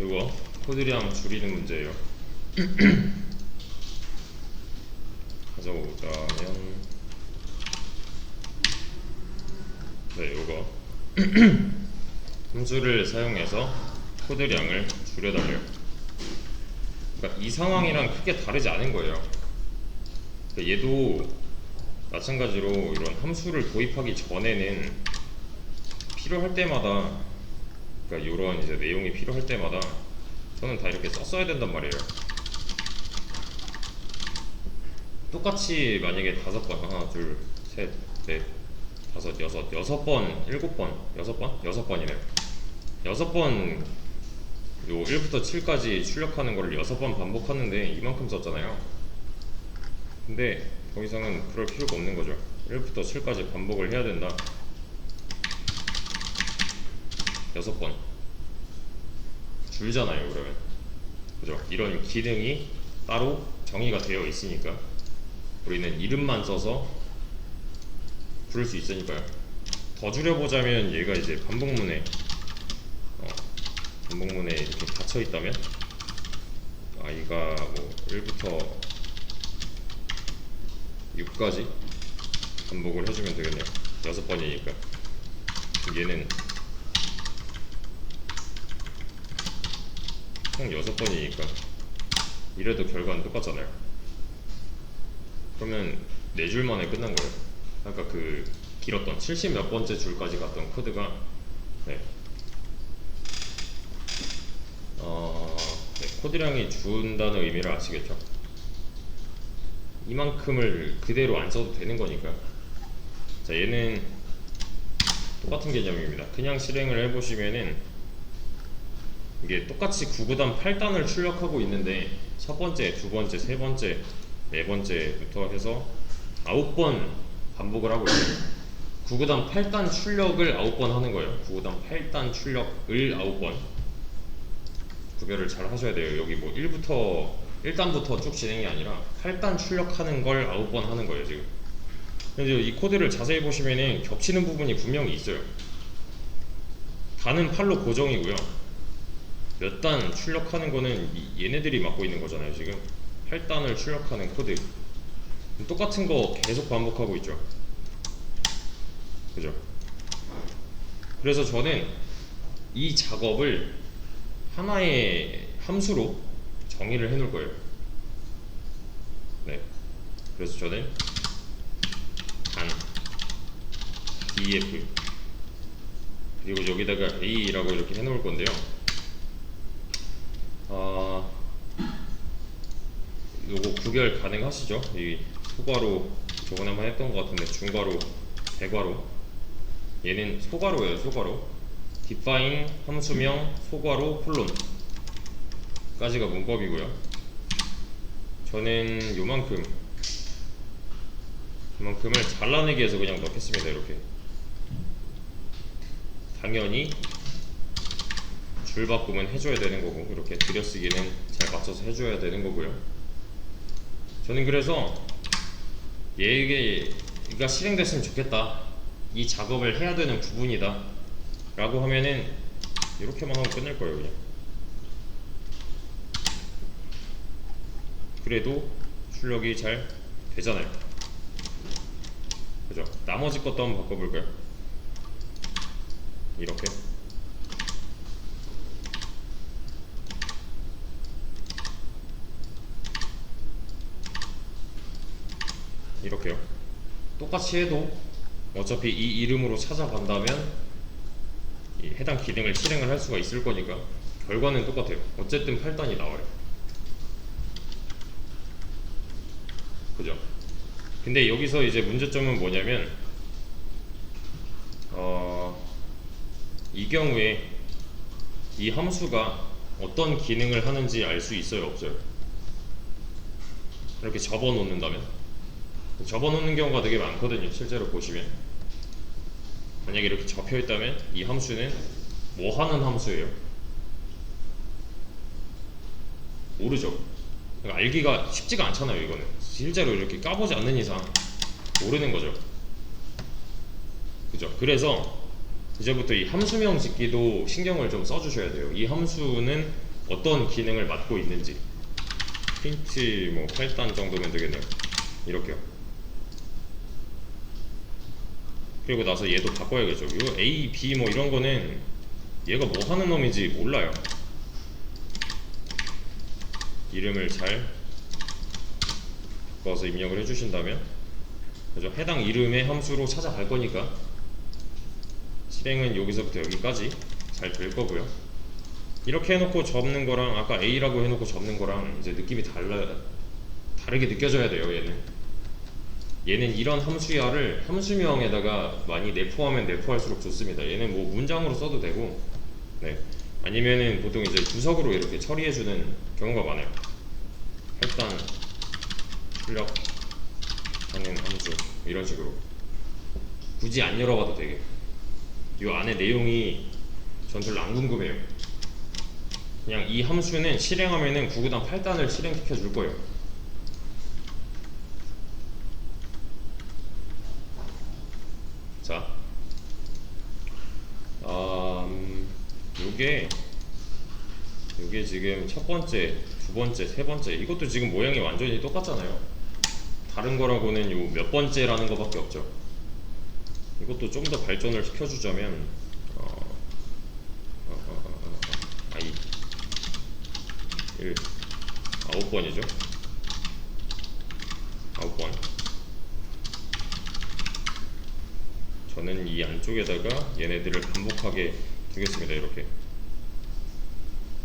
이거 코드량 줄이는 문제예요. 가져오자면 네, 이거 함수를 사용해서 코드량을 줄여달래요. 그러니까 이 상황이랑 크게 다르지 않은 거예요. 그러니까 얘도 마찬가지로 이런 함수를 도입하기 전에는 필요할 때마다, 그러니까 이런 이제 내용이 필요할 때마다 저는 다 이렇게 썼어야 된단 말이에요. 똑같이 만약에 5번, 하나, 둘, 셋, 넷, 다섯, 여섯, 6번, 7번, 6번? 6번이네요. 6번 요 1부터 7까지 출력하는 거를 6번 반복하는데 이만큼 썼잖아요. 근데 더 이상은 그럴 필요가 없는 거죠. 1부터 7까지 반복을 해야 된다. 6번 줄잖아요, 그러면. 그죠? 이런 기능이 따로 정의가 되어 있으니까 우리는 이름만 써서 부를 수 있으니까요. 더 줄여보자면 얘가 이제 반복문에 이렇게 닫혀 있다면 이가 뭐 1부터 6까지 반복을 해주면 되겠네요. 6번이니까. 얘는 총 6번이니까 이래도 결과는 똑같잖아요. 그러면 4줄 만에 끝난 거예요. 아까 그 길었던 70 몇 번째 줄까지 갔던 코드가 네. 네, 코드량이 준다는 의미를 아시겠죠? 이만큼을 그대로 안 써도 되는 거니까. 자, 얘는 똑같은 개념입니다. 그냥 실행을 해보시면은 이게 똑같이 9구단 8단을 출력하고 있는데 첫 번째, 두 번째, 세 번째, 네 번째부터 해서 9번 반복을 하고 있어요. 9구단 8단 출력을 9번 하는 거예요. 9구단 8단 출력을 9번. 구별을 잘 하셔야 돼요. 여기 뭐 1단부터 쭉 진행이 아니라 8단 출력하는 걸 9번 하는 거예요, 지금. 근데 이 코드를 자세히 보시면은 겹치는 부분이 분명히 있어요. 단은 8로 고정이고요. 몇 단 출력하는 거는 얘네들이 맡고 있는 거잖아요, 지금. 8단을 출력하는 코드. 똑같은 거 계속 반복하고 있죠. 그죠? 그래서 저는 이 작업을 하나의 함수로 정의를 해 놓을 거예요. 네. 그래서 저는 단 df 그리고 여기다가 a라고 이렇게 해 놓을 건데요. 요거 구별 가능하시죠? 이 소괄호 저번에 한번 했던 것 같은데 중괄호, 대괄호. 얘는 소괄호예요, 소괄호. define 함수명 소괄호 콜론 까지가 문법이고요. 저는 요만큼을 잘라내기 위해서 그냥 넣겠습니다. 이렇게. 당연히 줄바꿈은 해줘야 되는 거고, 이렇게 들여쓰기는 잘 맞춰서 해줘야 되는 거고요. 저는 그래서 얘가 실행됐으면 좋겠다, 이 작업을 해야 되는 부분이다 라고 하면은 이렇게만 하고 끝낼 거예요, 그냥. 그래도 출력이 잘 되잖아요. 그죠? 나머지 것도 한번 바꿔볼까요? 이렇게. 이렇게요. 똑같이 해도 어차피 이 이름으로 찾아간다면 이 해당 기능을 실행을 할 수가 있을 거니까 결과는 똑같아요. 어쨌든 8단이 나와요. 그죠? 근데 여기서 이제 문제점은 뭐냐면 이 경우에 이 함수가 어떤 기능을 하는지 알 수 있어요, 없어요? 이렇게 접어 놓는다면? 접어 놓는 경우가 되게 많거든요, 실제로 보시면. 만약에 이렇게 접혀 있다면 이 함수는 뭐 하는 함수예요? 모르죠. 그러니까 알기가 쉽지가 않잖아요, 이거는. 실제로 이렇게 까보지 않는 이상 모르는 거죠. 그죠? 그래서 이제부터 이 함수명 짓기도 신경을 좀 써주셔야 돼요. 이 함수는 어떤 기능을 맡고 있는지. 프린트 뭐 8단 정도면 되겠네요. 이렇게요. 그리고 나서 얘도 바꿔야겠죠. 이 A, B 뭐 이런 거는 얘가 뭐 하는 놈인지 몰라요. 이름을 잘 바꿔서 입력을 해주신다면, 그죠? 해당 이름의 함수로 찾아갈 거니까 실행은 여기서부터 여기까지 잘 될 거고요. 이렇게 해놓고 접는 거랑 아까 A라고 해놓고 접는 거랑 이제 느낌이 다르게 느껴져야 돼요. 얘는 이런 함수야를 함수명에다가 많이 내포하면 내포할수록 좋습니다. 얘는 뭐 문장으로 써도 되고, 네. 아니면은 보통 이제 주석으로 이렇게 처리해주는 경우가 많아요. 일단 출력 하는 함수 이런 식으로 굳이 안 열어봐도 되게. 이 안에 내용이 전 별로 안 궁금해요. 그냥 이 함수는 실행하면은 9구단 8단을 실행시켜 줄 거예요. 자, 요게 지금 첫 번째, 두 번째, 세 번째, 이것도 지금 모양이 완전히 똑같잖아요. 다른 거라고는 요 몇 번째라는 거밖에 없죠. 이것도 좀 더 발전을 시켜주자면 I 1 9번이죠. 9번. 저는 이 안쪽에다가 얘네들을 반복하게 두겠습니다. 이렇게.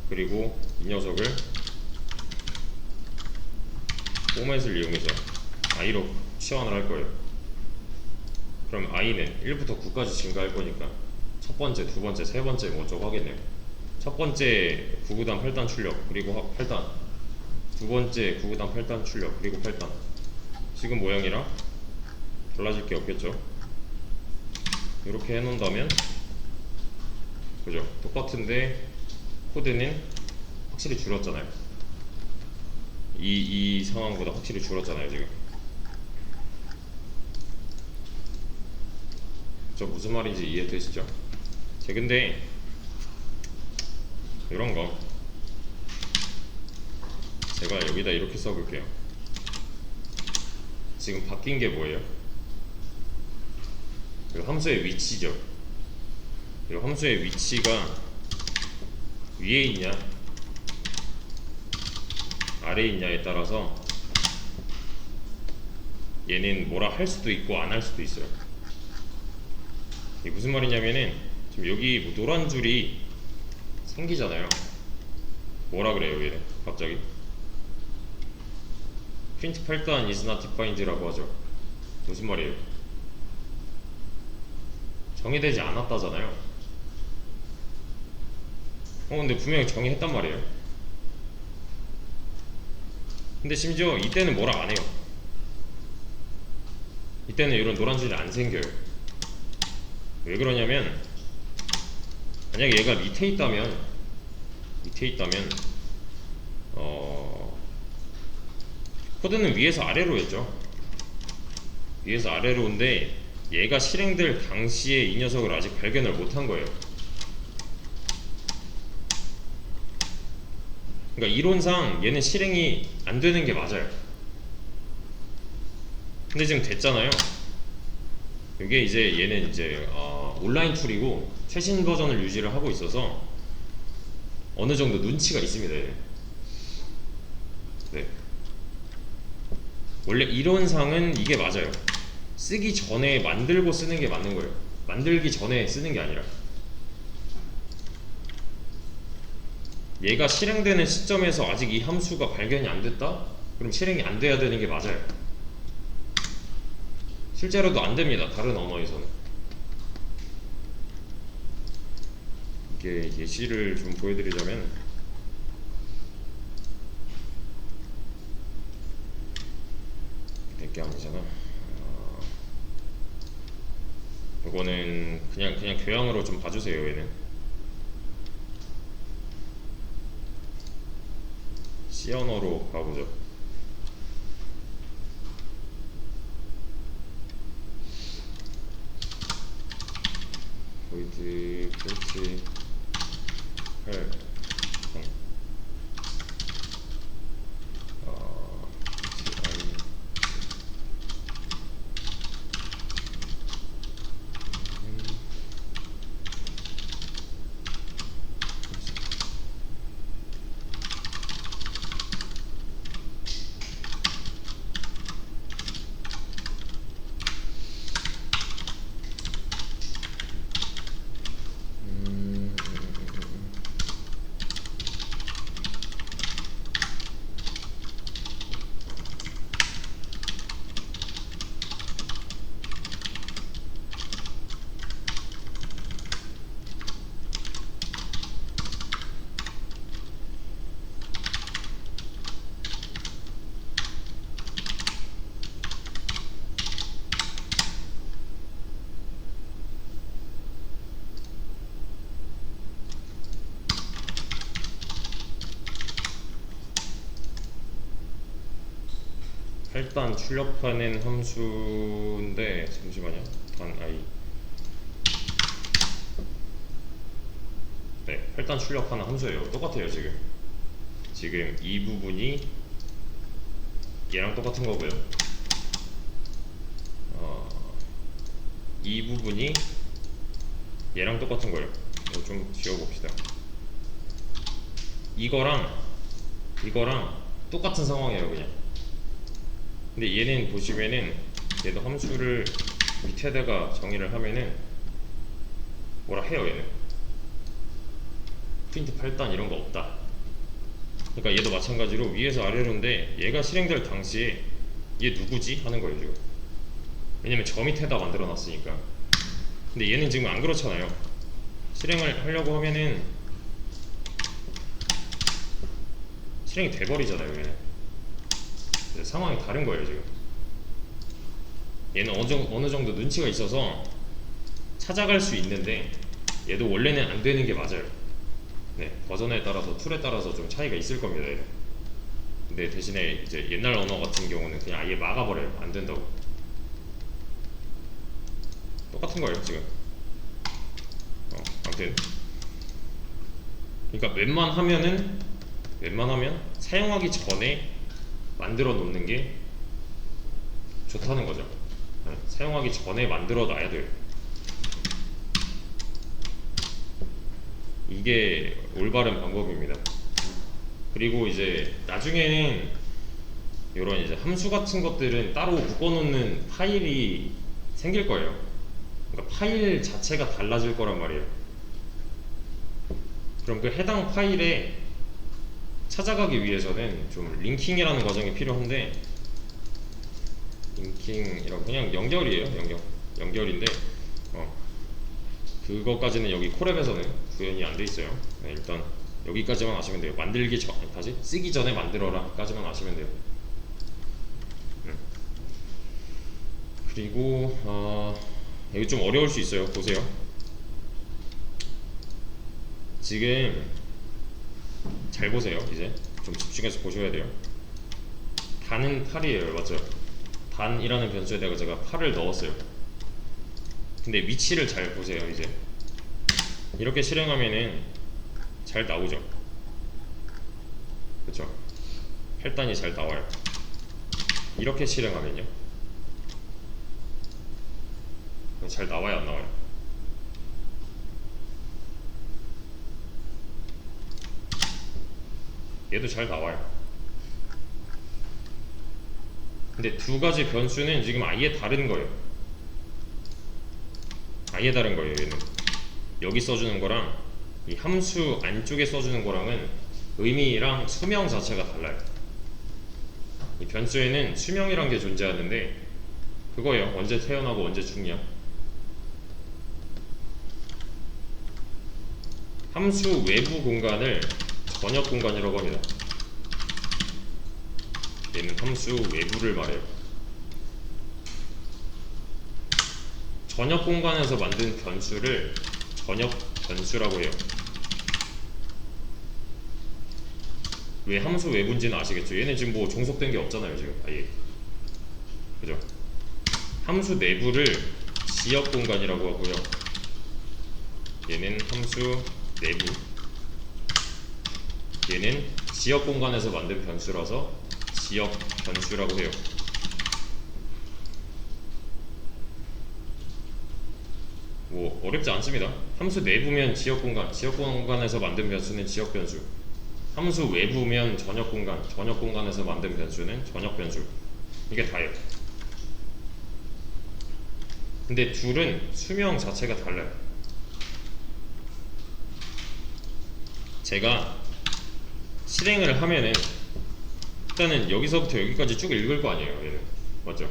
그리고 이 녀석을 포맷을 이용해서 i로 치환을 할 거예요. 그럼 i는 1부터 9까지 증가할 거니까 첫 번째, 두 번째, 세 번째 뭐 어쩌고 하겠네요. 첫 번째 9구단 8단 출력 그리고 8단, 두 번째 9구단 8단 출력 그리고 8단. 지금 모양이랑 달라질 게 없겠죠. 이렇게 해놓는다면, 그죠? 똑같은데 코드는 확실히 줄었잖아요. 이 상황보다 확실히 줄었잖아요. 지금 저 무슨 말인지 이해되시죠? 근데 이런 거 제가 여기다 이렇게 써볼게요. 지금 바뀐 게 뭐예요? 이 함수의 위치죠. 이 함수의 위치가 위에 있냐 아래에 있냐에 따라서 얘는 뭐라 할 수도 있고 안 할 수도 있어요. 이게 무슨 말이냐면은 지금 여기 뭐 노란 줄이 생기잖아요. 뭐라 그래요 얘는 갑자기? print 8단 is not defined라고 하죠. 무슨 말이에요? 정의되지 않았다잖아요. 근데 분명히 정의했단 말이에요. 근데 심지어 이때는 뭐라 안 해요. 이때는 이런 노란 줄이 안 생겨요. 왜 그러냐면, 만약에 얘가 밑에 있다면 코드는 위에서 아래로 했죠. 위에서 아래로인데 얘가 실행될 당시에 이 녀석을 아직 발견을 못한 거예요. 그러니까 이론상 얘는 실행이 안 되는 게 맞아요. 근데 지금 됐잖아요. 이게 이제 얘는 이제 온라인 툴이고 최신 버전을 유지를 하고 있어서 어느 정도 눈치가 있습니다. 얘는. 네. 원래 이론상은 이게 맞아요. 쓰기 전에 만들고 쓰는 게 맞는 거예요. 만들기 전에 쓰는 게 아니라. 얘가 실행되는 시점에서 아직 이 함수가 발견이 안 됐다? 그럼 실행이 안 돼야 되는 게 맞아요. 실제로도 안 됩니다. 다른 언어에서는. 이게 예시를 좀 보여드리자면, 몇 개 아니잖아. 이거는 그냥 교양으로 좀 봐주세요. 얘는 C 언어로 가보죠. void print 8 8단 출력하는 함수인데 잠시만요. 단 i 네, 8단 출력하는 함수예요. 똑같아요. 지금 이 부분이 얘랑 똑같은 거고요. 이 부분이 얘랑 똑같은 거예요. 이거 좀 지워봅시다. 이거랑 똑같은 상황이에요. 그냥. 근데 얘는 보시면은 얘도 함수를 밑에다가 정의를 하면은 뭐라 해요. 얘는 프린트 8단 이런 거 없다. 그러니까 얘도 마찬가지로 위에서 아래로인데 얘가 실행될 당시에 얘 누구지? 하는 거예요. 지금 왜냐면 저 밑에다 만들어 놨으니까. 근데 얘는 지금 안 그렇잖아요. 실행을 하려고 하면은 실행이 돼버리잖아요. 얘는 상황이 다른 거예요. 지금 얘는 어느 정도 눈치가 있어서 찾아갈 수 있는데 얘도 원래는 안 되는 게 맞아요. 네, 버전에 따라서 툴에 따라서 좀 차이가 있을 겁니다. 얘는. 근데 대신에 이제 옛날 언어 같은 경우는 그냥 아예 막아버려요. 안 된다고. 똑같은 거예요. 지금 아무튼 그러니까 웬만하면 사용하기 전에 만들어 놓는 게 좋다는 거죠. 네, 사용하기 전에 만들어 놔야 돼요. 이게 올바른 방법입니다. 그리고 이제 나중에는 이런 이제 함수 같은 것들은 따로 묶어놓는 파일이 생길 거예요. 그러니까 파일 자체가 달라질 거란 말이에요. 그럼 그 해당 파일에 찾아가기 위해서는 좀 링킹이라는 과정이 필요한데, 링킹이라고 그냥 연결이에요. 연결인데 그거까지는 여기 콜앱에서는 구현이 안 돼 있어요. 네, 일단 여기까지만 아시면 돼요. 만들기 전까지, 쓰기 전에 만들어라 까지만 아시면 돼요. 그리고 여기 좀 어려울 수 있어요. 보세요. 지금 잘 보세요. 이제 좀 집중해서 보셔야 돼요. 단은 8이에요. 맞죠? 단이라는 변수에다가 제가 8을 넣었어요. 근데 위치를 잘 보세요. 이제 이렇게 실행하면은 잘 나오죠. 그쵸? 8단이 잘 나와요. 이렇게 실행하면요 잘 나와요? 안 나와요? 얘도 잘 나와요. 근데 두 가지 변수는 지금 아예 다른 거예요. 아예 다른 거예요. 얘는 여기 써주는 거랑 이 함수 안쪽에 써주는 거랑은 의미랑 수명 자체가 달라요. 이 변수에는 수명이란 게 존재하는데 그거예요. 언제 태어나고 언제 죽냐. 함수 외부 공간을 전역 공간이라고 합니다. 얘는 함수 외부를 말해요. 전역 공간에서 만든 변수를 전역 변수라고 해요. 왜 함수 외부인지는 아시겠죠? 얘는 지금 뭐 종속된 게 없잖아요. 지금 아예. 그죠? 함수 내부를 지역 공간이라고 하고요. 얘는 함수 내부, 얘는 지역 공간에서 만든 변수라서 지역 변수라고 해요. 뭐 어렵지 않습니다. 함수 내부면 지역 공간, 지역 공간에서 만든 변수는 지역 변수. 함수 외부면 전역 공간, 전역 공간에서 만든 변수는 전역 변수. 이게 다예요. 근데 둘은 수명 자체가 달라요. 제가 실행을 하면은 일단은 여기서부터 여기까지 쭉 읽을 거 아니에요, 얘는. 맞죠?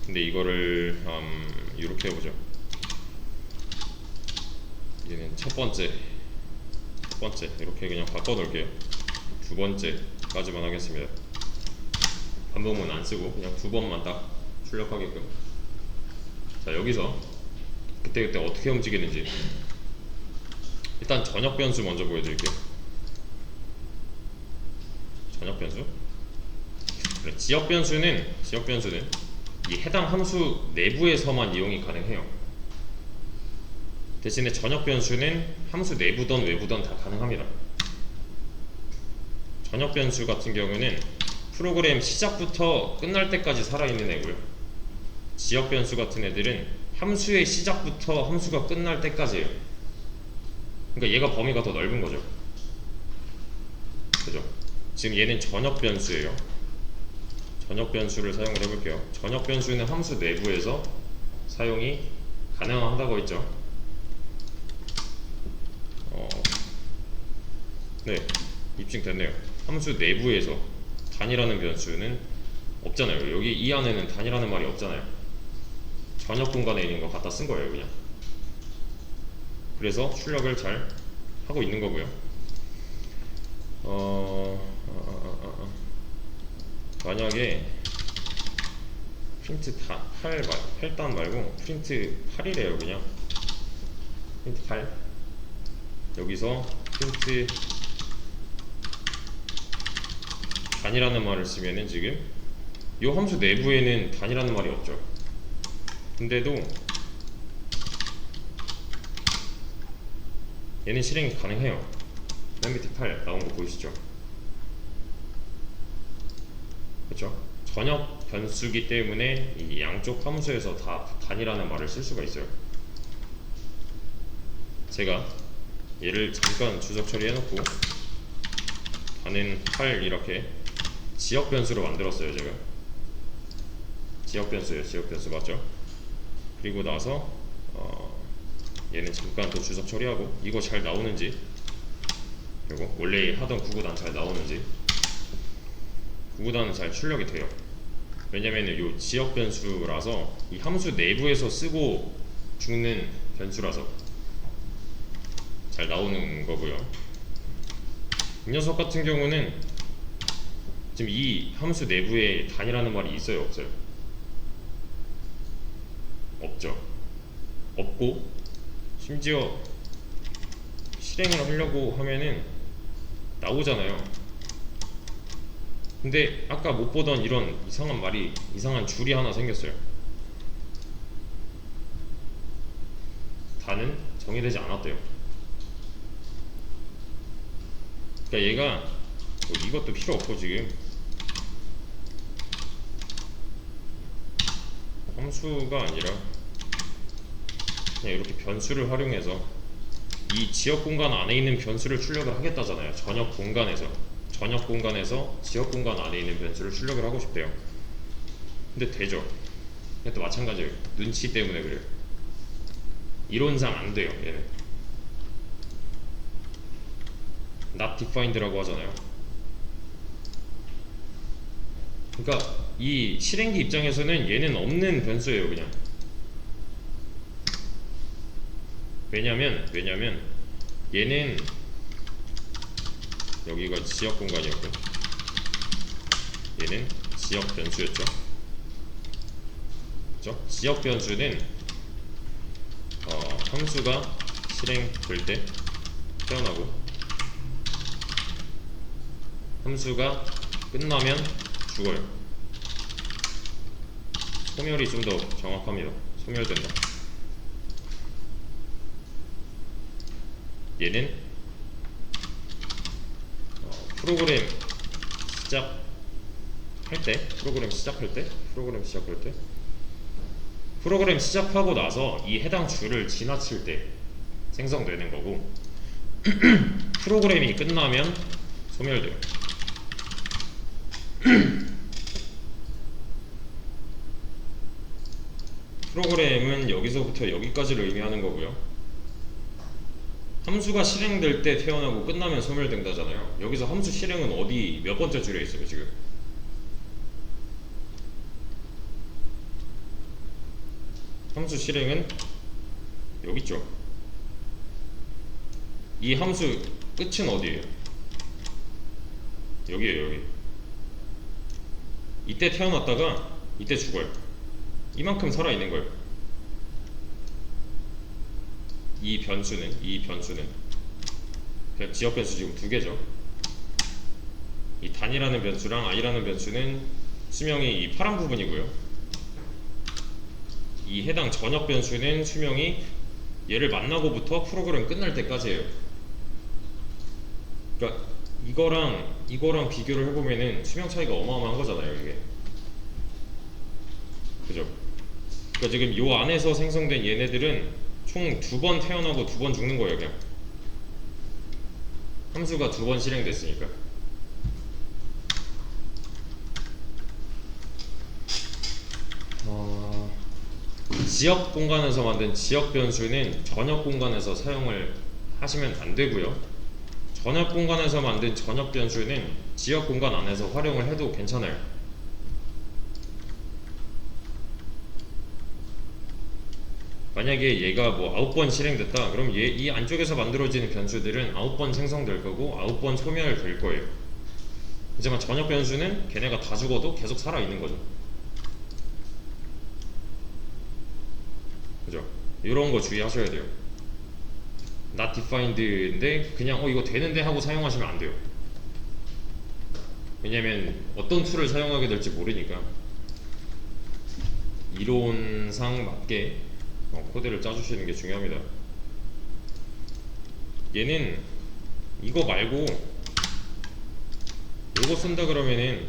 근데 이거를 이렇게 해보죠. 얘는 첫 번째 이렇게 그냥 바꿔 놓을게요. 두 번째까지만 하겠습니다. 반복문 안 쓰고 그냥 두 번만 딱 출력하게끔. 자, 여기서 그때그때 어떻게 움직이는지 일단 전역 변수 먼저 보여드릴게요. 전역 변수. 그래, 지역 변수는 이 해당 함수 내부에서만 이용이 가능해요. 대신에 전역 변수는 함수 내부든 외부든 다 가능합니다. 전역 변수 같은 경우는 프로그램 시작부터 끝날 때까지 살아있는 애고요. 지역 변수 같은 애들은 함수의 시작부터 함수가 끝날 때까지예요. 그러니까 얘가 범위가 더 넓은 거죠. 그죠? 지금 얘는 전역 변수예요. 전역 변수를 사용을 해볼게요. 전역 변수는 함수 내부에서 사용이 가능하다고 했죠. 네, 입증됐네요. 함수 내부에서 단이라는 변수는 없잖아요. 여기 이 안에는 단이라는 말이 없잖아요. 전역 공간에 있는 거 갖다 쓴 거예요, 그냥. 그래서 출력을 잘 하고 있는 거고요. 만약에 프린트 8단 말고 프린트 8이래요, 그냥. 프린트 8. 여기서 프린트 단이라는 말을 쓰면은 지금 이 함수 내부에는 단이라는 말이 없죠. 근데도 얘는 실행이 가능해요. 맨 밑에 8 나온 거 보이시죠? 그렇죠? 전역 변수기 때문에 이 양쪽 함수에서 다 단이라는 말을 쓸 수가 있어요. 제가 얘를 잠깐 주석 처리해놓고 단은 8 이렇게 지역 변수로 만들었어요. 제가 지역 변수예요. 지역 변수 맞죠? 그리고 나서 얘는 잠깐 또 주석 처리하고 이거 잘 나오는지, 그리고 원래 하던 구구단 잘 나오는지. 구구단은 잘 출력이 돼요. 왜냐면은 요 지역 변수라서 이 함수 내부에서 쓰고 죽는 변수라서 잘 나오는 거고요. 이 녀석 같은 경우는 지금 이 함수 내부에 단이라는 말이 있어요, 없어요? 없죠. 없고 심지어 실행을 하려고 하면은 나오잖아요. 근데 아까 못 보던 이런 이상한 줄이 하나 생겼어요. 단은 정의되지 않았대요. 그러니까 얘가 뭐 이것도 필요 없고 지금 함수가 아니라 그냥 이렇게 변수를 활용해서 이 지역 공간 안에 있는 변수를 출력을 하겠다잖아요. 전역 공간에서 지역 공간 안에 있는 변수를 출력을 하고 싶대요. 근데 되죠. 근데 또 마찬가지예요. 눈치 때문에 그래요. 이론상 안 돼요, 얘는. not defined라고 하잖아요. 그러니까 이 실행기 입장에서는 얘는 없는 변수예요, 그냥. 왜냐면 얘는 여기가 지역 공간이었고 얘는 지역 변수였죠. 그렇죠? 지역 변수는 함수가 실행될 때 태어나고 함수가 끝나면 죽어요. 소멸이 좀 더 정확합니다. 소멸된다. 얘는 프로그램 시작할 프로그램 시작하고 나서 이 해당 줄을 지나칠 때 생성되는 거고, 프로그램이 끝나면 소멸돼요. 프로그램은 여기서부터 여기까지를 의미하는 거고요. 함수가 실행될 때 태어나고 끝나면 소멸된다잖아요. 여기서 함수 실행은 어디 몇 번째 줄에 있어요 지금? 함수 실행은 여기 있죠. 이 함수 끝은 어디예요? 여기에요. 여기. 이때 태어났다가 이때 죽어요. 이만큼 살아있는 거예요. 이 변수는 지역 변수 지금 두 개죠. 이 단이라는 변수랑 i라는 변수는 수명이 이 파란 부분이고요. 이 해당 전역 변수는 수명이 얘를 만나고부터 프로그램 끝날 때까지예요. 그러니까 이거랑 비교를 해보면은 수명 차이가 어마어마한 거잖아요, 이게. 그죠? 그러니까 지금 요 안에서 생성된 얘네들은 총 2번 태어나고 2번 죽는 거예요, 그냥. 함수가 2번 실행됐으니까. 지역 공간에서 만든 지역 변수는 전역 공간에서 사용을 하시면 안 되고요. 전역 공간에서 만든 전역 변수는 지역 공간 안에서 활용을 해도 괜찮아요. 만약에 얘가 뭐 9번 실행됐다, 그럼 이 안쪽에서 만들어지는 변수들은 9번 생성될 거고 9번 소멸될 거예요. 하지만 전역 변수는 걔네가 다 죽어도 계속 살아있는 거죠. 그죠? 이런 거 주의하셔야 돼요. not defined인데 그냥 이거 되는데 하고 사용하시면 안 돼요. 왜냐면 어떤 툴을 사용하게 될지 모르니까. 이론상 맞게 코드를 짜주시는 게 중요합니다. 얘는 이거 말고 이거 쓴다 그러면은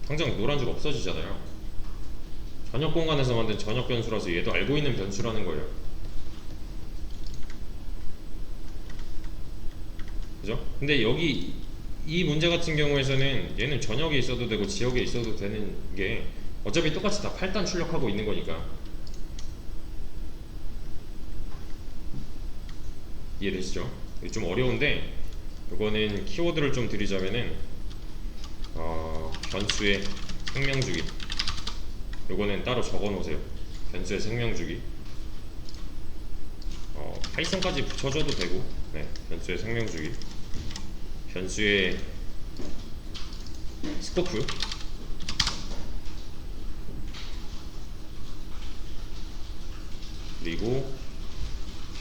당장 노란 줄 없어지잖아요. 전역 공간에서 만든 전역 변수라서 얘도 알고 있는 변수라는 거예요. 그죠? 근데 여기 이 문제 같은 경우에서는 얘는 전역에 있어도 되고 지역에 있어도 되는 게 어차피 똑같이 다 8단 출력하고 있는 거니까. 이해되시죠? 좀 어려운데 이거는 키워드를 좀 드리자면은 변수의 생명주기, 요거는 따로 적어 놓으세요. 변수의 생명주기. 파이썬까지 붙여줘도 되고, 네, 변수의 생명주기, 변수의 스코프, 그리고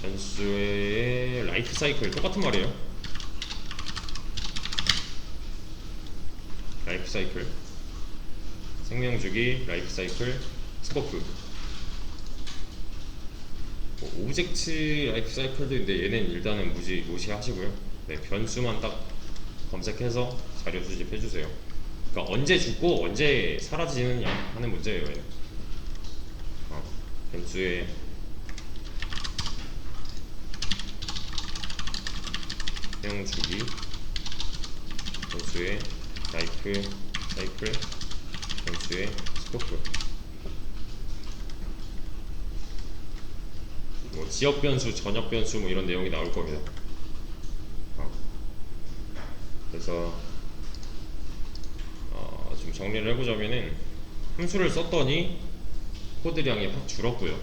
변수의 라이프 사이클, 똑같은 말이에요. 라이프 사이클, 생명주기, 라이프 사이클, 스코프. 오브젝트 라이프 사이클도 있는데 얘는 일단은 무시하시고요. 네, 변수만 딱 검색해서 자료 수집해 주세요. 그러니까 언제 죽고 언제 사라지느냐 하는 문제예요. 얘는. 변수의 생명주기, 변수의 라이프 사이클, 변수의 스코프. 뭐 지역 변수, 전역 변수 뭐 이런 내용이 나올 겁니다. 그래서 좀 정리를 해보자면은 함수를 썼더니 코드량이 확 줄었고요.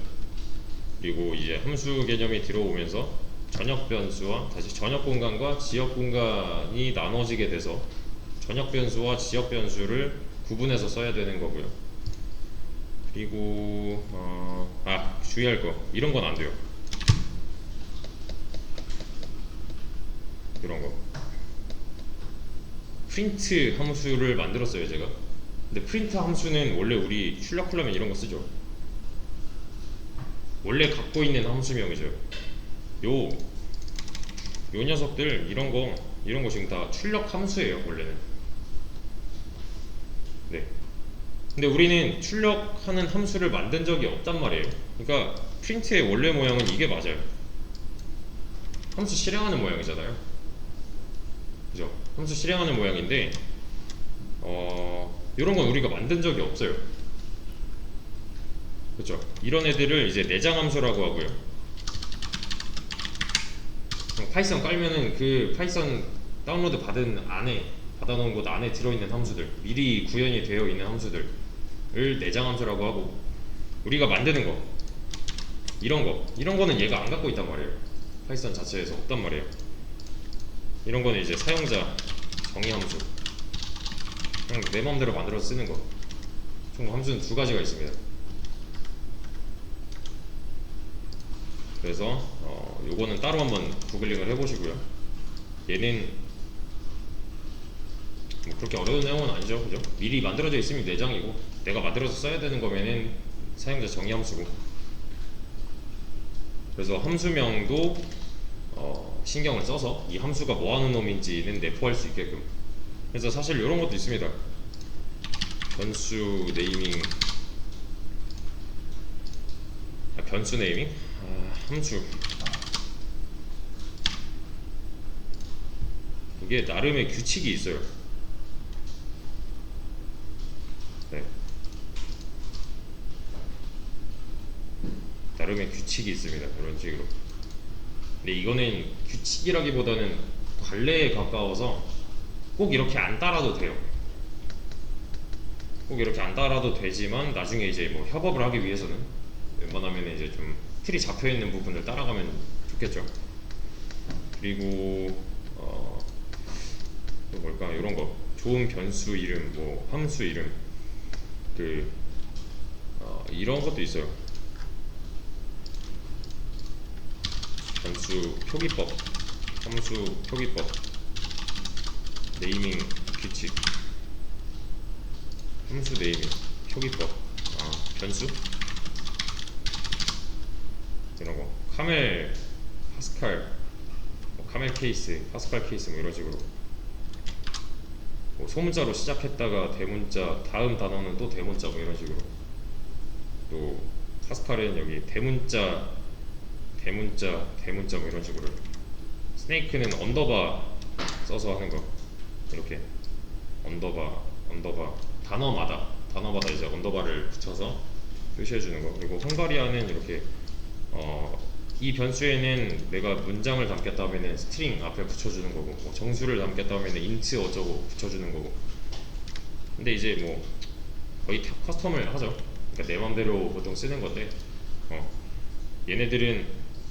그리고 이제 함수 개념이 들어오면서 전역 변수와 다시 전역 공간과 지역 공간이 나눠지게 돼서 전역 변수와 지역 변수를 구분해서 써야 되는 거고요. 그리고 주의할 거, 이런 건 안 돼요. 이런 거 프린트 함수를 만들었어요 제가. 근데 프린트 함수는 원래 우리 출력하려면 이런 거 쓰죠. 원래 갖고 있는 함수명이죠. 요 요 녀석들 이런 거 지금 다 출력 함수예요 원래는. 네. 근데 우리는 출력하는 함수를 만든 적이 없단 말이에요. 그러니까 프린트의 원래 모양은 이게 맞아요. 함수 실행하는 모양이잖아요. 그죠? 함수 실행하는 모양인데 이런 건 우리가 만든 적이 없어요. 그죠? 이런 애들을 이제 내장 함수라고 하고요. 파이썬 깔면은 그 파이썬 다운로드 받아놓은 곳 안에 들어있는 함수들, 미리 구현이 되어 있는 함수들을 내장 함수라고 하고, 우리가 만드는 거 이런 거는 얘가 안 갖고 있단 말이에요. 파이썬 자체에서 없단 말이에요. 이런 거는 이제 사용자 정의 함수, 그냥 내 맘대로 만들어서 쓰는 거. 총 함수는 두 가지가 있습니다. 그래서 요거는 따로 한번 구글링을 해보시고요. 얘는 뭐 그렇게 어려운 내용은 아니죠, 그죠? 미리 만들어져 있으면 내장이고, 내가 만들어서 써야 되는 거면은 사용자 정의 함수고. 그래서 함수명도 신경을 써서 이 함수가 뭐하는 놈인지는 내포할 수 있게끔. 그래서 사실 이런 것도 있습니다. 변수 네이밍? 함수. 이게 나름의 규칙이 있어요. 네. 나름의 규칙이 있습니다. 이런 식으로. 근데 이거는 규칙이라기보다는 관례에 가까워서 꼭 이렇게 안 따라도 돼요. 꼭 이렇게 안 따라도 되지만 나중에 이제 뭐 협업을 하기 위해서는 웬만하면 이제 좀 틀이 잡혀 있는 부분을 따라가면 좋겠죠. 그리고 또 뭘까, 이런 거 좋은 변수 이름, 뭐 함수 이름, 이런 것도 있어요. 변수 표기법, 함수 표기법, 네이밍 규칙, 함수 네이밍 표기법, 변수 이런 거, 카멜, 파스칼, 뭐 카멜 케이스, 파스칼 케이스, 뭐 이런 식으로. 뭐 소문자로 시작했다가 대문자, 다음 단어는 또 대문자, 뭐 이런 식으로. 또 파스칼은 여기 대문자, 뭐 이런 식으로. 스네이크는 언더바 써서 하는 거. 이렇게 언더바 단어마다 이제 언더바를 붙여서 표시해 주는 거. 그리고 헝가리아는 이렇게 이 변수에는 내가 문장을 담겠다 하면은 스트링 앞에 붙여주는 거고, 뭐 정수를 담겠다 하면은 인트 어쩌고 붙여주는 거고. 근데 이제 뭐 거의 다 커스텀을 하죠. 그러니까 내 맘대로 보통 쓰는 건데, 얘네들은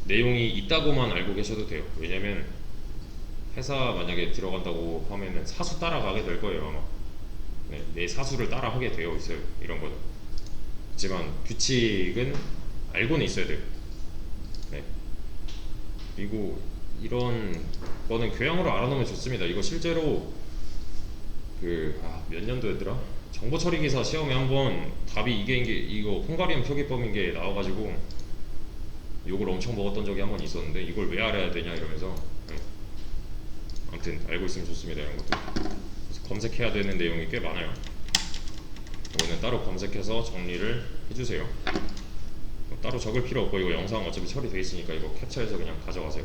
내용이 있다고만 알고 계셔도 돼요. 왜냐면 회사 만약에 들어간다고 하면은 사수 따라가게 될 거예요, 아마. 네, 내 사수를 따라하게 되어 있어요, 이런 거는. 하지만 규칙은 알고는 있어야 돼요. 네. 그리고 이런 거는 교양으로 알아놓으면 좋습니다. 이거 실제로 몇 년도였더라? 정보 처리 기사 시험에 한번 답이 이거 헝가리안 표기법인 게 나와가지고 욕을 엄청 먹었던 적이 한 번 있었는데, 이걸 왜 알아야 되냐 이러면서. 아무튼 알고 있으면 좋습니다, 이런 것도. 그래서 검색해야 되는 내용이 꽤 많아요. 이거는 따로 검색해서 정리를 해주세요. 따로 적을 필요 없고, 이거 영상 어차피 처리돼 있으니까 이거 캡처해서 그냥 가져가세요.